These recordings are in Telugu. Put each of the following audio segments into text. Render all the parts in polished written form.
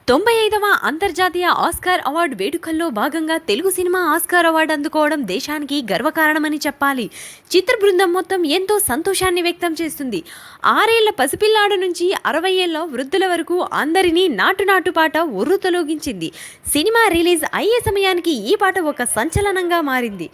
95వ అంతర్జాతీయ ఆస్కార్ అవార్డు వేడుకల్లో భాగంగా తెలుగు సినిమా ఆస్కార్ అవార్డు అందుకోవడం దేశానికి గర్వకారణమని చెప్పాలి. చిత్ర బృందం మొత్తం ఎంతో సంతోషాన్ని వ్యక్తం చేస్తుంది. 6 ఏళ్ల పసిపిల్లాడు నుంచి 60 ఏళ్ల వృద్ధుల వరకు అందరినీ నాటు పాట ఉర్రూతలూగించింది. సినిమా రిలీజ్ అయ్యే సమయానికి ఈ పాట ఒక సంచలనంగా మారింది.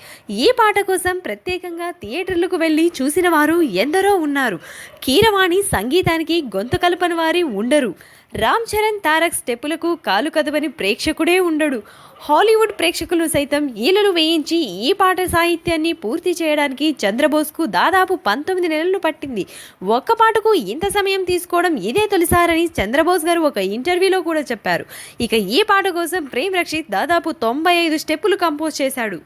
ఈ పాట కోసం ప్రత్యేకంగా థియేటర్లకు వెళ్లి చూసిన వారు ఎందరో ఉన్నారు. కీరవాణి సంగీతానికి గొంతు కలపని వారి ఉండరు. రామ్ చరణ్ తారక్ స్టెప్పులకు కాలు కదవని ప్రేక్షకుడే ఉండడు. హాలీవుడ్ ప్రేక్షకులు సైతం ఈలలు వేయించి ఈ పాట సాహిత్యాన్ని పూర్తి చేయడానికి చంద్రబోస్కు దాదాపు 19 నెలలు పట్టింది. ఒక్క పాటకు ఇంత సమయం తీసుకోవడం ఇదే తొలిసారని చంద్రబోస్ గారు ఒక ఇంటర్వ్యూలో కూడా చెప్పారు. ఇక ఈ పాట కోసం ప్రేమ్ రక్షిత్ దాదాపు 95 స్టెప్పులు కంపోజ్ చేశాడు.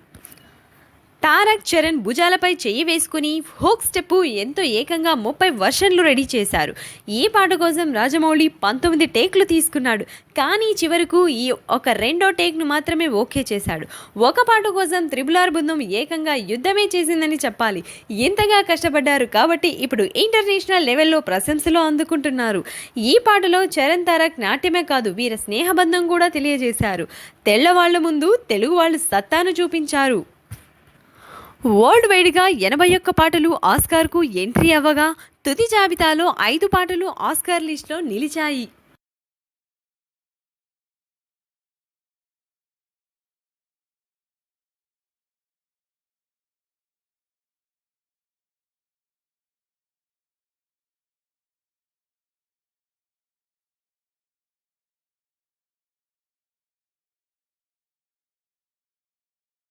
తారక్ చరణ్ భుజాలపై చెయ్యి వేసుకుని హోక్ స్టెప్పు ఎంతో ఏకంగా 30 వర్షన్లు రెడీ చేశారు. ఈ పాట కోసం రాజమౌళి 19 టేక్లు తీసుకున్నాడు. కానీ చివరకు ఈ ఒక రెండో టేక్ను మాత్రమే ఓకే చేశాడు. ఒక పాట కోసం RRR బృందం ఏకంగా యుద్ధమే చేసిందని చెప్పాలి. ఇంతగా కష్టపడ్డారు కాబట్టి ఇప్పుడు ఇంటర్నేషనల్ లెవెల్లో ప్రశంసలు అందుకుంటున్నారు. ఈ పాటలో చరణ్ తారక్ నాట్యమే కాదు వీర స్నేహబంధం కూడా తెలియజేశారు. తెల్లవాళ్ల ముందు తెలుగు వాళ్ళు సత్తాను చూపించారు. వరల్డ్ వైడ్గా 81 పాటలు ఆస్కార్కు ఎంట్రీ అవ్వగా తుది జాబితాలో 5 పాటలు ఆస్కార్ లిస్టులో నిలిచాయి.